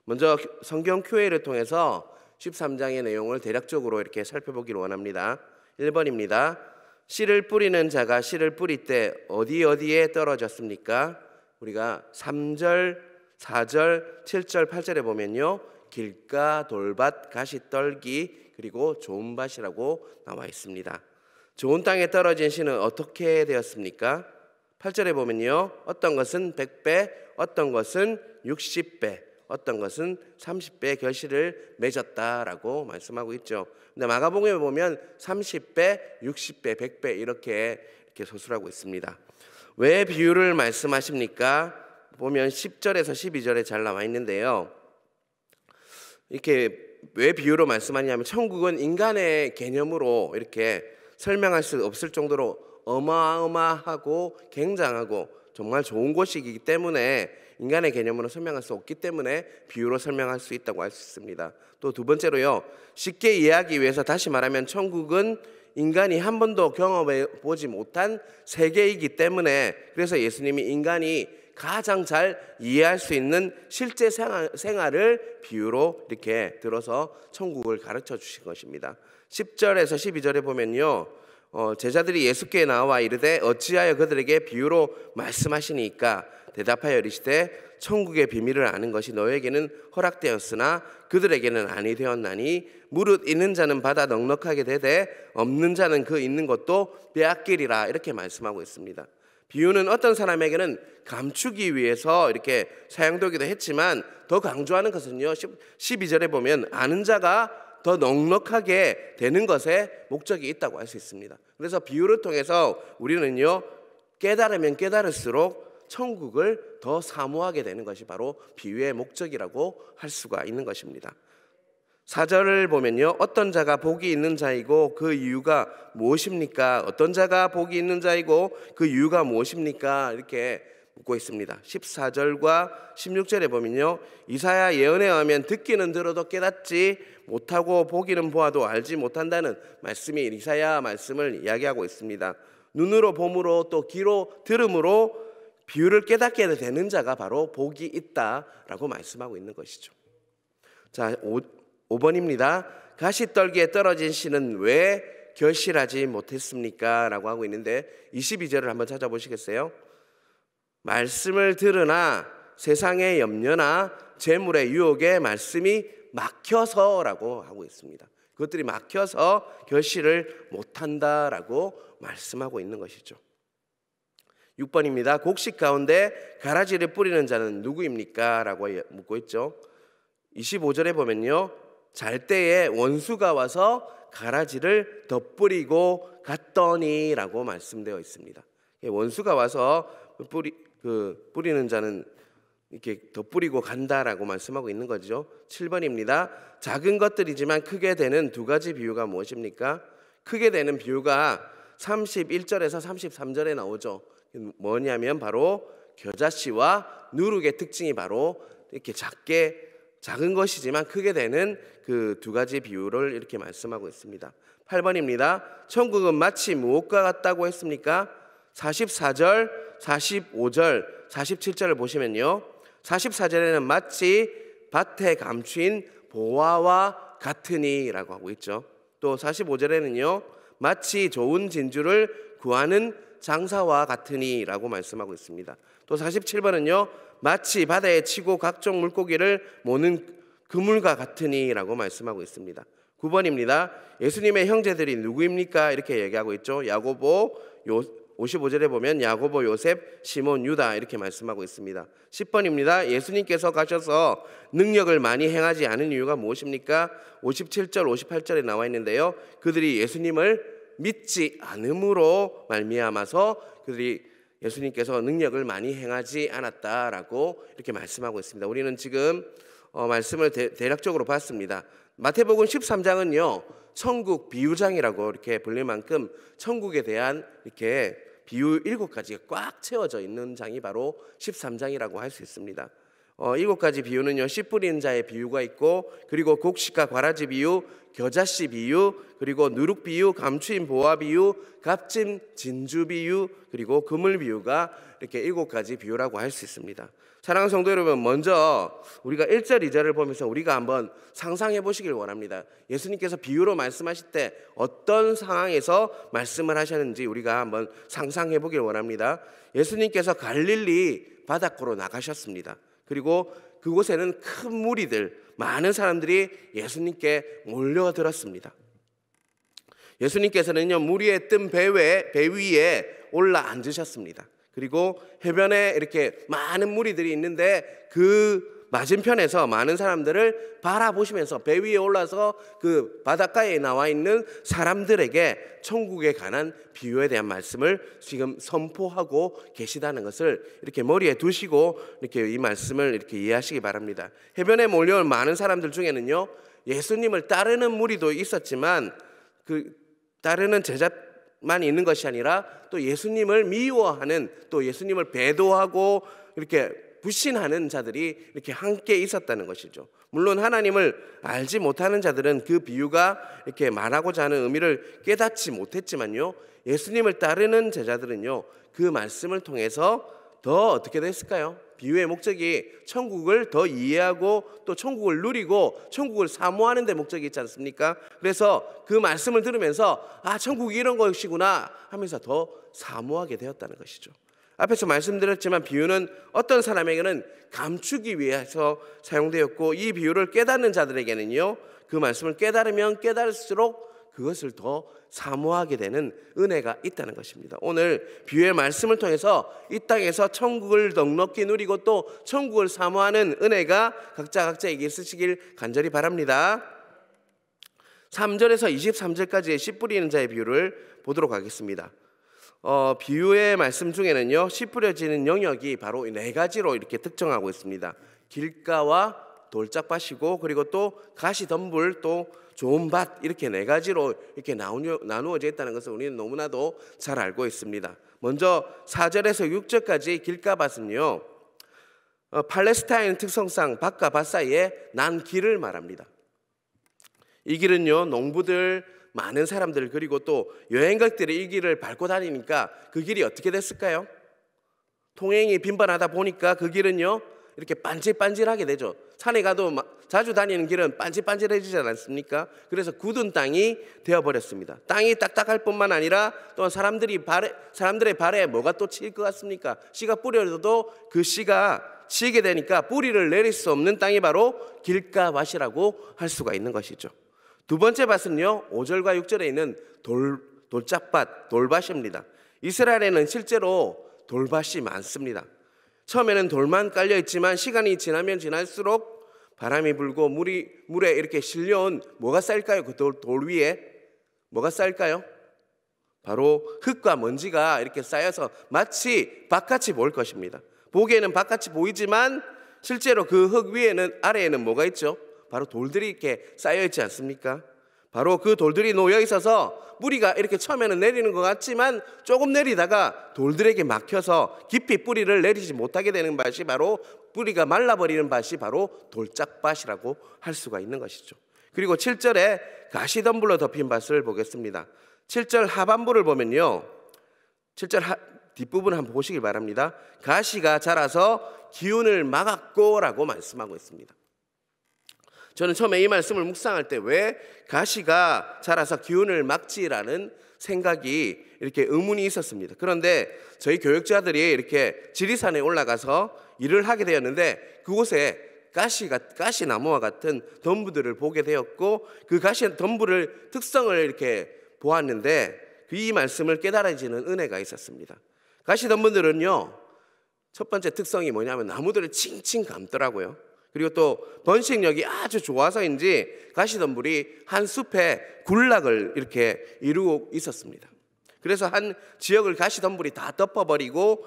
먼저 성경 Q&A를 통해서 13장의 내용을 대략적으로 이렇게 살펴보기를 원합니다. 1번입니다. 씨를 뿌리는 자가 씨를 뿌릴 때 어디에 떨어졌습니까? 우리가 3절, 4절, 7절, 8절에 보면요, 길가, 돌밭, 가시떨기, 그리고 좋은 밭이라고 나와 있습니다. 좋은 땅에 떨어진 씨는 어떻게 되었습니까? 8절에 보면요, 어떤 것은 100배, 어떤 것은 60배, 어떤 것은 30배 결실을 맺었다라고 말씀하고 있죠. 근데 마가복음에 보면 30배, 60배, 100배 이렇게 서술하고 있습니다. 왜 비유를 말씀하십니까? 보면 10절에서 12절에 잘 나와 있는데요. 이렇게 왜 비유로 말씀하냐면, 천국은 인간의 개념으로 이렇게 설명할 수 없을 정도로 어마어마하고 굉장하고 정말 좋은 곳이기 때문에, 인간의 개념으로 설명할 수 없기 때문에 비유로 설명할 수 있다고 할 수 있습니다. 또 두 번째로요, 쉽게 이해하기 위해서 다시 말하면 천국은 인간이 한 번도 경험해 보지 못한 세계이기 때문에, 그래서 예수님이 인간이 가장 잘 이해할 수 있는 실제 생활을 비유로 이렇게 들어서 천국을 가르쳐 주신 것입니다. 10절에서 12절에 보면요, 제자들이 예수께 나와 이르되 어찌하여 그들에게 비유로 말씀하시니까? 대답하여 이르시되 천국의 비밀을 아는 것이 너에게는 허락되었으나 그들에게는 아니 되었나니 무릇 있는 자는 받아 넉넉하게 되되 없는 자는 그 있는 것도 빼앗기리라. 이렇게 말씀하고 있습니다. 비유는 어떤 사람에게는 감추기 위해서 이렇게 사용되기도 했지만, 더 강조하는 것은요, 12절에 보면 아는 자가 더 넉넉하게 되는 것에 목적이 있다고 할 수 있습니다. 그래서 비유를 통해서 우리는요, 깨달으면 깨달을수록 천국을 더 사모하게 되는 것이 바로 비유의 목적이라고 할 수가 있는 것입니다. 4절을 보면요, 어떤 자가 복이 있는 자이고 그 이유가 무엇입니까? 어떤 자가 복이 있는 자이고 그 이유가 무엇입니까? 이렇게 묻고 있습니다. 14절과 16절에 보면요, 이사야 예언에 의하면 듣기는 들어도 깨닫지 못하고 보기는 보아도 알지 못한다는 말씀이 이사야 말씀을 이야기하고 있습니다. 눈으로 봄으로 또 귀로 들음으로 비유를 깨닫게 되는 자가 바로 복이 있다라고 말씀하고 있는 것이죠. 자, 5번입니다. 가시떨기에 떨어진 씨는 왜 결실하지 못했습니까? 라고 하고 있는데, 22절을 한번 찾아보시겠어요? 말씀을 들으나 세상의 염려나 재물의 유혹에 말씀이 막혀서라고 하고 있습니다. 그것들이 막혀서 결실을 못한다라고 말씀하고 있는 것이죠. 6번입니다. 곡식 가운데 가라지를 뿌리는 자는 누구입니까? 라고 묻고 있죠. 25절에 보면요, 잘 때에 원수가 와서 가라지를 덧뿌리고 갔더니 라고 말씀되어 있습니다. 원수가 와서 뿌리는 자는 이렇게 덧뿌리고 간다라고 말씀하고 있는 거죠. 7번입니다. 작은 것들이지만 크게 되는 두 가지 비유가 무엇입니까? 크게 되는 비유가 31절에서 33절에 나오죠. 뭐냐면 바로 겨자씨와 누룩의 특징이 바로 이렇게 작은 것이지만 크게 되는 그 두 가지 비유를 이렇게 말씀하고 있습니다. 8번입니다. 천국은 마치 무엇과 같다고 했습니까? 44절, 45절, 47절을 보시면요, 44절에는 마치 밭에 감추인 보화와 같으니 라고 하고 있죠. 또 45절에는요, 마치 좋은 진주를 구하는 장사와 같으니 라고 말씀하고 있습니다. 또 47번은요, 마치 바다에 치고 각종 물고기를 모는 그물과 같으니 라고 말씀하고 있습니다. 9번입니다. 예수님의 형제들이 누구입니까? 이렇게 얘기하고 있죠. 야고보, 55절에 보면 야고보, 요셉, 시몬, 유다 이렇게 말씀하고 있습니다. 10번입니다. 예수님께서 가셔서 능력을 많이 행하지 않은 이유가 무엇입니까? 57절, 58절에 나와 있는데요, 그들이 예수님을 믿지 않음으로 말미암아서 그들이 예수님께서 능력을 많이 행하지 않았다라고 이렇게 말씀하고 있습니다. 우리는 지금 말씀을 대략적으로 봤습니다. 마태복음 13장은요, 천국 비유장이라고 이렇게 불릴 만큼 천국에 대한 이렇게 비유 7가지가 꽉 채워져 있는 장이 바로 13장이라고 할 수 있습니다. 7가지 비유는요, 씨 뿌리는 자의 비유가 있고, 그리고 곡식과 과라지 비유, 겨자씨 비유, 그리고 누룩 비유, 감추인 보화 비유, 값진 진주 비유, 그리고 그물 비유가 이렇게 7가지 비유라고 할 수 있습니다. 사랑하는 성도 여러분, 먼저 우리가 1절, 2절을 보면서 우리가 한번 상상해 보시길 원합니다. 예수님께서 비유로 말씀하실 때 어떤 상황에서 말씀을 하셨는지 우리가 한번 상상해 보길 원합니다. 예수님께서 갈릴리 바닷가로 나가셨습니다. 그리고 그곳에는 큰 무리들, 많은 사람들이 예수님께 몰려들었습니다. 예수님께서는요, 무리에 뜬 배 위에 올라 앉으셨습니다. 그리고 해변에 이렇게 많은 무리들이 있는데 그 맞은편에서 많은 사람들을 바라보시면서 배 위에 올라서 그 바닷가에 나와 있는 사람들에게 천국에 관한 비유에 대한 말씀을 지금 선포하고 계시다는 것을 이렇게 머리에 두시고 이렇게 이 말씀을 이렇게 이해하시기 바랍니다. 해변에 몰려온 많은 사람들 중에는요, 예수님을 따르는 무리도 있었지만 그 따르는 제자만 있는 것이 아니라 또 예수님을 미워하는, 또 예수님을 배도하고 이렇게 불신하는 자들이 이렇게 함께 있었다는 것이죠. 물론 하나님을 알지 못하는 자들은 그 비유가 이렇게 말하고자 하는 의미를 깨닫지 못했지만요, 예수님을 따르는 제자들은요, 그 말씀을 통해서 더 어떻게 됐을까요? 비유의 목적이 천국을 더 이해하고 또 천국을 누리고 천국을 사모하는 데 목적이 있지 않습니까? 그래서 그 말씀을 들으면서 아, 천국이 이런 것이구나 하면서 더 사모하게 되었다는 것이죠. 앞에서 말씀드렸지만 비유는 어떤 사람에게는 감추기 위해서 사용되었고, 이 비유를 깨닫는 자들에게는요, 그 말씀을 깨달으면 깨달을수록 그것을 더 사모하게 되는 은혜가 있다는 것입니다. 오늘 비유의 말씀을 통해서 이 땅에서 천국을 넉넉히 누리고 또 천국을 사모하는 은혜가 각자에게 있으시길 간절히 바랍니다. 3절에서 23절까지의 씨 뿌리는 자의 비유를 보도록 하겠습니다. 비유의 말씀 중에는요, 씨 뿌려지는 영역이 바로 네 가지로 이렇게 특정하고 있습니다. 길가와 돌짝밭이고, 그리고 또 가시덤불, 또 좋은 밭, 이렇게 네 가지로 이렇게 나누어져 있다는 것을 우리는 너무나도 잘 알고 있습니다. 먼저 4절에서 6절까지 길가밭은요, 팔레스타인 특성상 밭과 밭 사이에 난 길을 말합니다. 이 길은요, 농부들, 많은 사람들, 그리고 또 여행객들이 이 길을 밟고 다니니까 그 길이 어떻게 됐을까요? 통행이 빈번하다 보니까 그 길은요, 이렇게 반질반질하게 되죠. 산에 가도 자주 다니는 길은 반질반질해지지 않습니까? 그래서 굳은 땅이 되어버렸습니다. 땅이 딱딱할 뿐만 아니라 또 사람들의 발에 뭐가 또 칠 것 같습니까? 씨가 뿌려져도 그 씨가 치게 되니까 뿌리를 내릴 수 없는 땅이 바로 길가밭이라고 할 수가 있는 것이죠. 두 번째 밭은요, 5절과 6절에 있는 돌짝밭, 돌밭입니다. 이스라엘에는 실제로 돌밭이 많습니다. 처음에는 돌만 깔려 있지만 시간이 지나면 지날수록 바람이 불고 물에 이렇게 실려온 뭐가 쌓일까요? 그 돌 위에 뭐가 쌓일까요? 바로 흙과 먼지가 이렇게 쌓여서 마치 밭같이 보일 것입니다. 보기에는 밭같이 보이지만 실제로 그 흙 위에는, 아래에는 뭐가 있죠? 바로 돌들이 이렇게 쌓여 있지 않습니까? 바로 그 돌들이 놓여 있어서 뿌리가 이렇게 처음에는 내리는 것 같지만 조금 내리다가 돌들에게 막혀서 깊이 뿌리를 내리지 못하게 되는 밭이 바로, 뿌리가 말라버리는 밭이 바로 돌짝밭이라고 할 수가 있는 것이죠. 그리고 7절에 가시덤불로 덮인 밭을 보겠습니다. 7절 하반부를 보면요, 7절 뒷부분을 한번 보시길 바랍니다. 가시가 자라서 기운을 막았고 라고 말씀하고 있습니다. 저는 처음에 이 말씀을 묵상할 때 왜 가시가 자라서 기운을 막지라는 생각이 이렇게 의문이 있었습니다. 그런데 저희 교육자들이 이렇게 지리산에 올라가서 일을 하게 되었는데 그곳에 가시나무와 같은 덤불들을 보게 되었고, 그 가시 덤불의 특성을 이렇게 보았는데 이 말씀을 깨달아지는 은혜가 있었습니다. 가시 덤불들은요, 첫 번째 특성이 뭐냐면 나무들을 칭칭 감더라고요. 그리고 또 번식력이 아주 좋아서인지 가시덤불이 한 숲에 군락을 이렇게 이루고 있었습니다. 그래서 한 지역을 가시덤불이 다 덮어버리는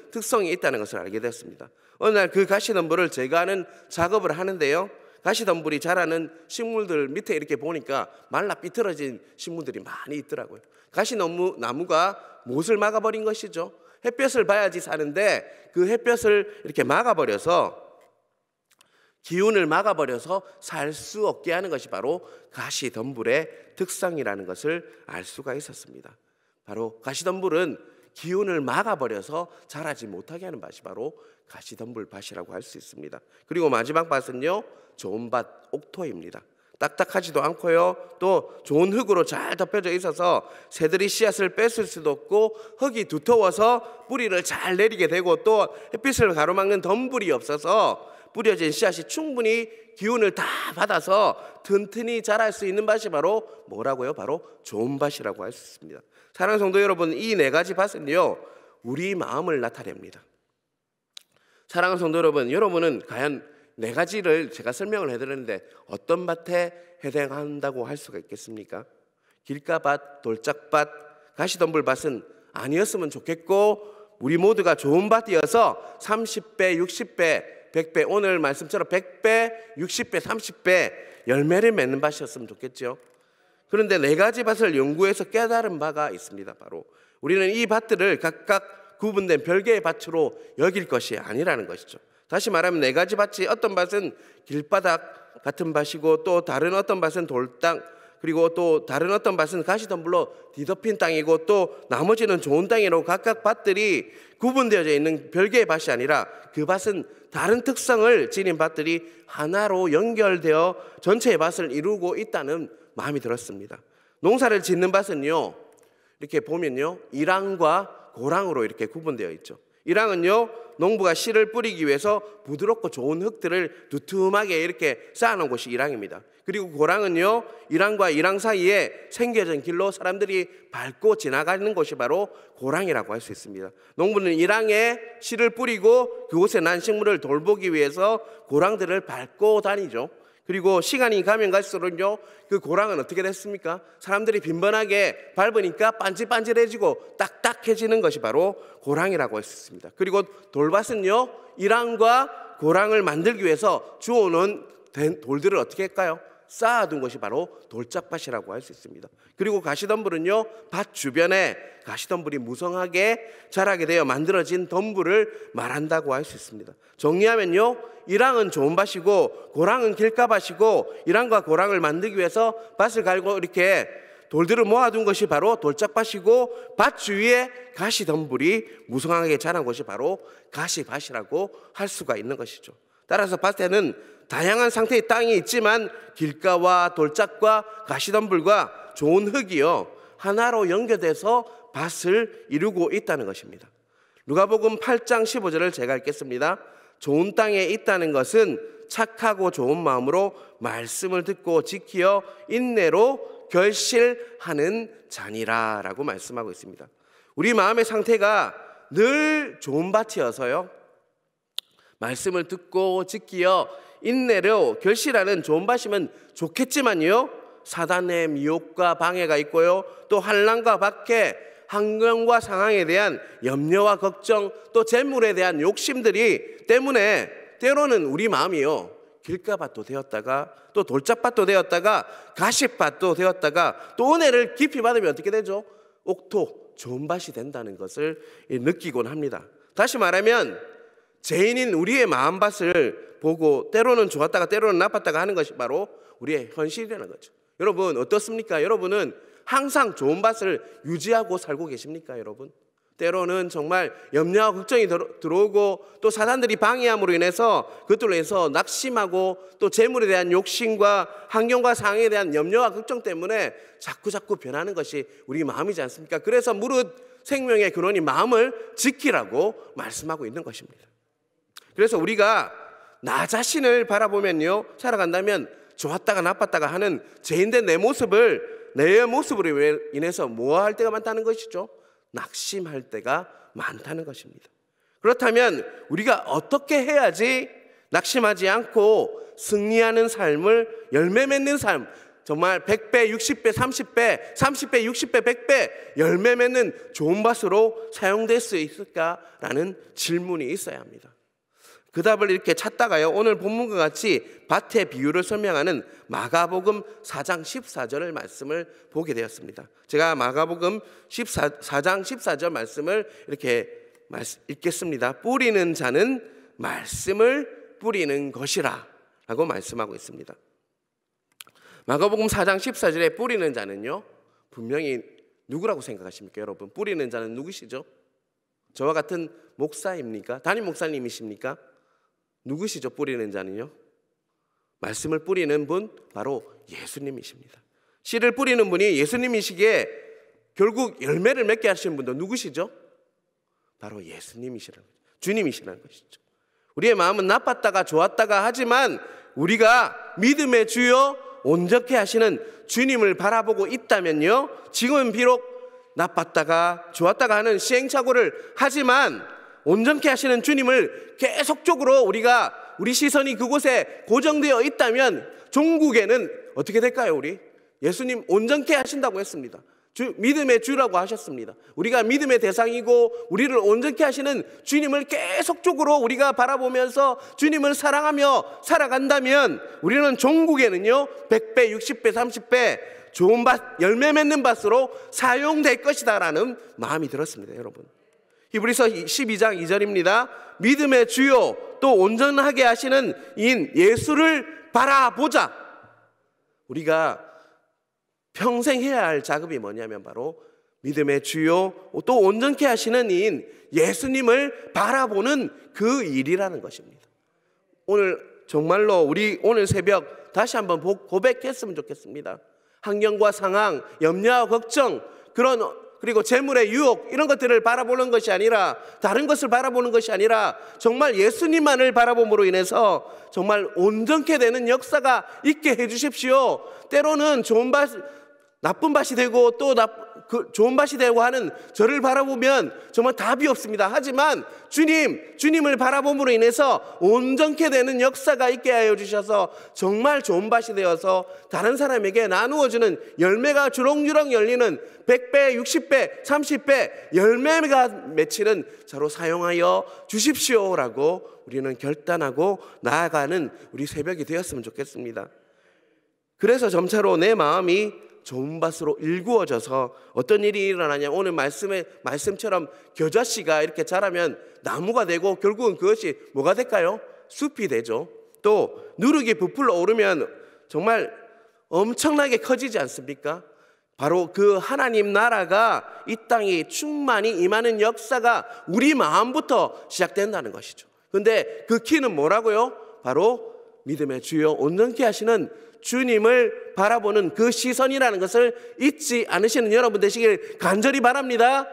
특성이 있다는 것을 알게 되었습니다. 어느 날 그 가시덤불을 제거하는 작업을 하는데요, 가시덤불이 자라는 식물들 밑에 이렇게 보니까 말라 삐뚤어진 식물들이 많이 있더라고요. 가시나무가 못을 막아버린 것이죠. 햇볕을 봐야지 사는데 그 햇볕을 이렇게 막아버려서, 기운을 막아버려서 살 수 없게 하는 것이 바로 가시덤불의 특성이라는 것을 알 수가 있었습니다. 바로 가시덤불은 기운을 막아버려서 자라지 못하게 하는 밭이 바로 가시덤불밭이라고 할 수 있습니다. 그리고 마지막 밭은요, 좋은 밭, 옥토입니다. 딱딱하지도 않고요, 또 좋은 흙으로 잘 덮여져 있어서 새들이 씨앗을 뺏을 수도 없고, 흙이 두터워서 뿌리를 잘 내리게 되고, 또 햇빛을 가로막는 덤불이 없어서 뿌려진 씨앗이 충분히 기운을 다 받아서 튼튼히 자랄 수 있는 밭이 바로 뭐라고요? 바로 좋은 밭이라고 할 수 있습니다. 사랑하는 성도 여러분, 이 네 가지 밭은요, 우리 마음을 나타냅니다. 사랑하는 성도 여러분, 여러분은 과연 네 가지를 제가 설명을 해드렸는데 어떤 밭에 해당한다고 할 수가 있겠습니까? 길가밭, 돌짝밭, 가시덤불밭은 아니었으면 좋겠고, 우리 모두가 좋은 밭이어서 30배, 60배, 100배, 오늘 말씀처럼 100배, 60배, 30배 열매를 맺는 밭이었으면 좋겠죠. 그런데 네 가지 밭을 연구해서 깨달은 바가 있습니다. 바로 우리는 이 밭들을 각각 구분된 별개의 밭으로 여길 것이 아니라는 것이죠. 다시 말하면 네 가지 밭이, 어떤 밭은 길바닥 같은 밭이고, 또 다른 어떤 밭은 돌땅, 그리고 또 다른 어떤 밭은 가시덤불로 뒤덮인 땅이고, 또 나머지는 좋은 땅이라고 각각 밭들이 구분되어져 있는 별개의 밭이 아니라 그 밭은 다른 특성을 지닌 밭들이 하나로 연결되어 전체의 밭을 이루고 있다는 마음이 들었습니다. 농사를 짓는 밭은요, 이렇게 보면요, 일항과 고랑으로 이렇게 구분되어 있죠. 일항은요, 농부가 씨를 뿌리기 위해서 부드럽고 좋은 흙들을 두툼하게 이렇게 쌓아놓은 곳이 일항입니다. 그리고 고랑은요, 일항과 일항 사이에 생겨진 길로 사람들이 밟고 지나가는 곳이 바로 고랑이라고 할 수 있습니다. 농부는 일항에 씨를 뿌리고 그곳에 난 식물을 돌보기 위해서 고랑들을 밟고 다니죠. 그리고 시간이 가면 갈수록요, 그 고랑은 어떻게 됐습니까? 사람들이 빈번하게 밟으니까 반질반질해지고 딱딱해지는 것이 바로 고랑이라고 할 수 있습니다. 그리고 돌밭은요, 일항과 고랑을 만들기 위해서 주워놓은 돌들을 어떻게 할까요? 쌓아둔 것이 바로 돌짝밭이라고 할 수 있습니다. 그리고 가시덤불은요, 밭 주변에 가시덤불이 무성하게 자라게 되어 만들어진 덤불을 말한다고 할 수 있습니다. 정리하면요, 일항은 좋은 밭이고 고랑은 길가밭이고, 일항과 고랑을 만들기 위해서 밭을 갈고 이렇게 돌들을 모아둔 것이 바로 돌짝밭이고, 밭 주위에 가시덤불이 무성하게 자란 것이 바로 가시밭이라고 할 수가 있는 것이죠. 따라서 밭에는 다양한 상태의 땅이 있지만 길가와 돌짝과 가시덤불과 좋은 흙이요, 하나로 연결돼서 밭을 이루고 있다는 것입니다. 누가복음 8장 15절을 제가 읽겠습니다. 좋은 땅에 있다는 것은 착하고 좋은 마음으로 말씀을 듣고 지키어 인내로 결실하는 자니라 라고 말씀하고 있습니다. 우리 마음의 상태가 늘 좋은 밭이어서요, 말씀을 듣고 지키어 인내로 결실하는 좋은 밭이면 좋겠지만요, 사단의 미혹과 방해가 있고요, 또 환난과 박해, 환경과 상황에 대한 염려와 걱정, 또 재물에 대한 욕심들이 때문에 때로는 우리 마음이요, 길가밭도 되었다가 또 돌짝밭도 되었다가 가시밭도 되었다가 또 은혜를 깊이 받으면 어떻게 되죠? 옥토, 좋은 밭이 된다는 것을 느끼곤 합니다. 다시 말하면 죄인인 우리의 마음밭을 보고 때로는 좋았다가 때로는 나빴다가 하는 것이 바로 우리의 현실이라는 거죠. 여러분 어떻습니까? 여러분은 항상 좋은 밭을 유지하고 살고 계십니까? 여러분 때로는 정말 염려와 걱정이 들어오고, 또 사단들이 방해함으로 인해서 그것들로 인해서 낙심하고, 또 재물에 대한 욕심과 환경과 상황에 대한 염려와 걱정 때문에 자꾸 변하는 것이 우리 마음이지 않습니까? 그래서 무릇 생명의 근원이 마음을 지키라고 말씀하고 있는 것입니다. 그래서 우리가 나 자신을 바라보면요, 살아간다면 좋았다가 나빴다가 하는 죄인된 내 모습으로 인해서 뭐할 때가 많다는 것이죠? 낙심할 때가 많다는 것입니다. 그렇다면 우리가 어떻게 해야지 낙심하지 않고 승리하는 삶을, 열매 맺는 삶, 정말 100배, 60배, 30배, 30배, 60배, 100배 열매 맺는 좋은 밭으로 사용될 수 있을까라는 질문이 있어야 합니다. 그 답을 이렇게 찾다가요, 오늘 본문과 같이 밭의 비유를 설명하는 마가복음 4장 14절을 말씀을 보게 되었습니다. 제가 마가복음 4장 14절 말씀을 이렇게 읽겠습니다. 뿌리는 자는 말씀을 뿌리는 것이라 라고 말씀하고 있습니다. 마가복음 4장 14절에 뿌리는 자는요, 분명히 누구라고 생각하십니까? 여러분 뿌리는 자는 누구시죠? 저와 같은 목사입니까? 담임 목사님이십니까? 누구시죠? 뿌리는 자는요? 말씀을 뿌리는 분 바로 예수님이십니다. 씨를 뿌리는 분이 예수님이시기에 결국 열매를 맺게 하시는 분도 누구시죠? 바로 예수님이시라는 거죠. 주님이시라는 것이죠. 우리의 마음은 나빴다가 좋았다가 하지만 우리가 믿음의 주요 온전케 하시는 주님을 바라보고 있다면요, 지금은 비록 나빴다가 좋았다가 하는 시행착오를 하지만 온전케 하시는 주님을 계속적으로 우리 시선이 그곳에 고정되어 있다면 종국에는 어떻게 될까요? 우리 예수님 온전케 하신다고 했습니다. 믿음의 주라고 하셨습니다. 우리가 믿음의 대상이고 우리를 온전케 하시는 주님을 계속적으로 우리가 바라보면서 주님을 사랑하며 살아간다면 우리는 종국에는요 100배, 60배, 30배 좋은 밭, 열매 맺는 밭으로 사용될 것이다 라는 마음이 들었습니다. 여러분, 히브리서 12장 2절입니다. 믿음의 주요 또 온전하게 하시는 이인 예수를 바라보자. 우리가 평생 해야 할 작업이 뭐냐면 바로 믿음의 주요 또 온전케 하시는 이인 예수님을 바라보는 그 일이라는 것입니다. 오늘 정말로 우리 오늘 새벽 다시 한번 고백했으면 좋겠습니다. 환경과 상황, 염려와 걱정, 그리고 재물의 유혹 이런 것들을 바라보는 것이 아니라 다른 것을 바라보는 것이 아니라 정말 예수님만을 바라봄으로 인해서 정말 온전케 되는 역사가 있게 해주십시오. 때로는 나쁜 밭이 되고 또 좋은 밭이 되고 하는 저를 바라보면 정말 답이 없습니다. 하지만 주님을 바라봄으로 인해서 온전케 되는 역사가 있게 하여 주셔서 정말 좋은 밭이 되어서 다른 사람에게 나누어주는 열매가 주렁주렁 열리는 100배, 60배, 30배 열매가 맺히는 자로 사용하여 주십시오라고 우리는 결단하고 나아가는 우리 새벽이 되었으면 좋겠습니다. 그래서 점차로 내 마음이 좋은 밭으로 일구어져서 어떤 일이 일어나냐, 오늘 말씀처럼 겨자씨가 이렇게 자라면 나무가 되고 결국은 그것이 뭐가 될까요? 숲이 되죠. 또 누룩이 부풀어 오르면 정말 엄청나게 커지지 않습니까? 바로 그 하나님 나라가 이 땅에 충만히 임하는 역사가 우리 마음부터 시작된다는 것이죠. 그런데 그 키는 뭐라고요? 바로 믿음의 주요 온전케 하시는 주님을 바라보는 그 시선이라는 것을 잊지 않으시는 여러분 되시길 간절히 바랍니다.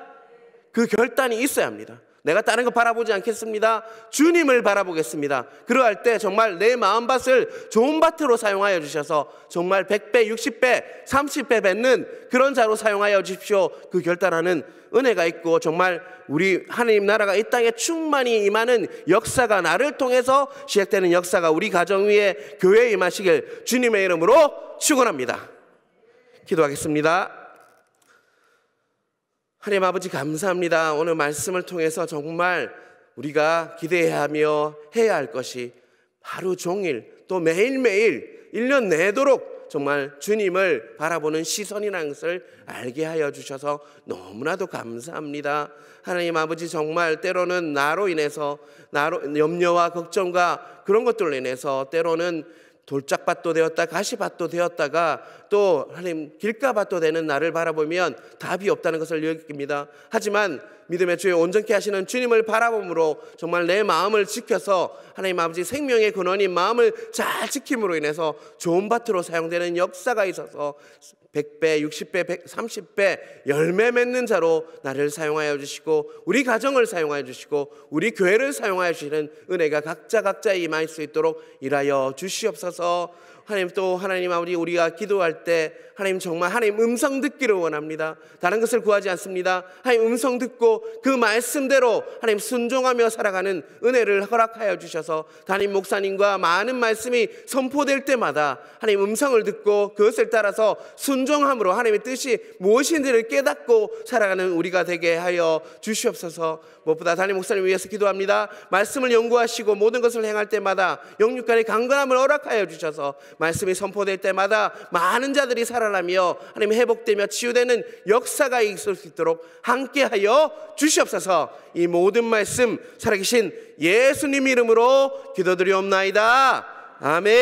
그 결단이 있어야 합니다. 내가 다른 거 바라보지 않겠습니다. 주님을 바라보겠습니다. 그러할 때 정말 내 마음밭을 좋은 밭으로 사용하여 주셔서 정말 100배, 60배, 30배 뱉는 그런 자로 사용하여 주십시오. 그 결단하는 은혜가 있고 정말 우리 하나님 나라가 이 땅에 충만히 임하는 역사가 나를 통해서 시작되는 역사가 우리 가정 위에 교회에 임하시길 주님의 이름으로 축원합니다. 기도하겠습니다. 하나님 아버지 감사합니다. 오늘 말씀을 통해서 정말 우리가 기대해야 하며 해야 할 것이 하루 종일 또 매일매일 1년 내도록 정말 주님을 바라보는 시선이라는 것을 알게 하여 주셔서 너무나도 감사합니다. 하나님 아버지 정말 때로는 나로 인해서 염려와 걱정과 그런 것들로 인해서 때로는 돌짝밭도 되었다 가시밭도 되었다가 또 하나님 길가밭도 되는 나를 바라보면 답이 없다는 것을 여깁니다. 하지만 믿음의 주에 온전케 하시는 주님을 바라봄으로 정말 내 마음을 지켜서 하나님 아버지 생명의 근원인 마음을 잘 지킴으로 인해서 좋은 밭으로 사용되는 역사가 있어서 100배, 60배, 30배 열매 맺는 자로 나를 사용하여 주시고 우리 가정을 사용하여 주시고 우리 교회를 사용하여 주시는 은혜가 각자에 임할 수 있도록 일하여 주시옵소서. 하나님 또 하나님 아버지 우리가 기도할 때 하나님 정말 하나님 음성 듣기를 원합니다. 다른 것을 구하지 않습니다. 하나님 음성 듣고 그 말씀대로 하나님 순종하며 살아가는 은혜를 허락하여 주셔서 담임 목사님과 많은 말씀이 선포될 때마다 하나님 음성을 듣고 그것을 따라서 순종함으로 하나님의 뜻이 무엇인지를 깨닫고 살아가는 우리가 되게 하여 주시옵소서. 무엇보다 담임 목사님 위해서 기도합니다. 말씀을 연구하시고 모든 것을 행할 때마다 영육간의 강건함을 허락하여 주셔서 말씀이 선포될 때마다 많은 자들이 살아나며 하나님 회복되며 치유되는 역사가 있을 수 있도록 함께하여 주시옵소서. 이 모든 말씀 살아계신 예수님 이름으로 기도드리옵나이다. 아멘.